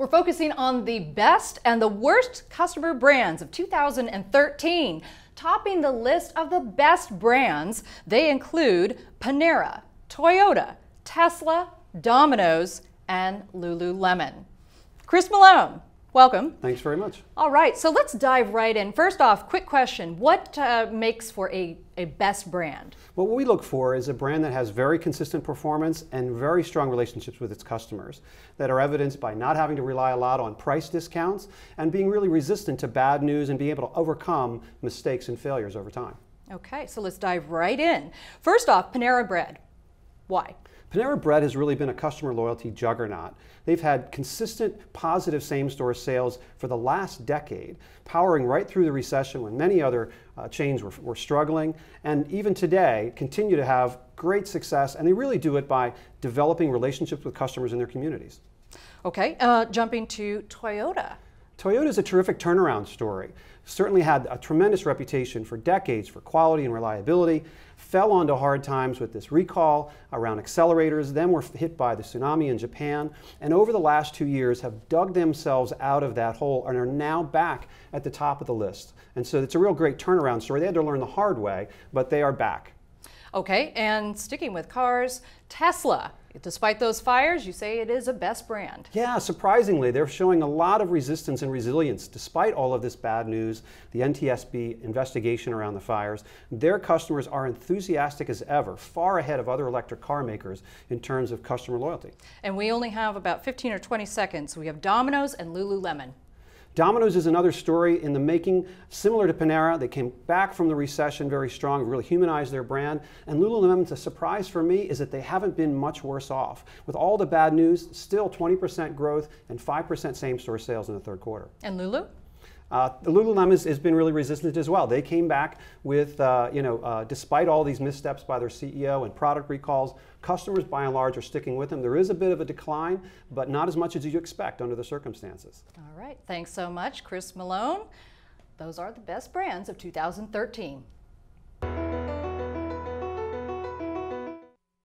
We're focusing on the best and the worst customer brands of 2013. Topping the list of the best brands, they include Panera, Toyota, Tesla, Domino's, and Lululemon. Chris Malone, welcome. Thanks very much. All right, so let's dive right in. First off, quick question. What makes for a best brand? Well, what we look for is a brand that has very consistent performance and very strong relationships with its customers that are evidenced by not having to rely a lot on price discounts and being really resistant to bad news and being able to overcome mistakes and failures over time. Okay, so let's dive right in. First off, Panera Bread. Why? Panera Bread has really been a customer loyalty juggernaut. They've had consistent positive same-store sales for the last decade, powering right through the recession when many other chains were struggling, and even today continue to have great success, and they really do it by developing relationships with customers in their communities. Okay, jumping to Toyota. Toyota is a terrific turnaround story. Certainly had a tremendous reputation for decades for quality and reliability, fell onto hard times with this recall around accelerators, then were hit by the tsunami in Japan, and over the last 2 years have dug themselves out of that hole and are now back at the top of the list. And so it's a real great turnaround story. They had to learn the hard way, but they are back. Okay, and sticking with cars, Tesla. Despite those fires, you say it is a best brand. Yeah, surprisingly, they're showing a lot of resistance and resilience despite all of this bad news, the NTSB investigation around the fires. Their customers are enthusiastic as ever, far ahead of other electric car makers in terms of customer loyalty. And we only have about 15 or 20 seconds. We have Domino's and Lululemon. Domino's is another story in the making, similar to Panera. They came back from the recession very strong, really humanized their brand. And Lululemon, a surprise for me, is that they haven't been much worse off. With all the bad news, still 20% growth and 5% same-store sales in the third quarter. And Lulu? The Lululemon has been really resistant as well. They came back with, despite all these missteps by their CEO and product recalls, customers by and large are sticking with them. There is a bit of a decline, but not as much as you expect under the circumstances. All right, thanks so much, Chris Malone. Those are the best brands of 2013.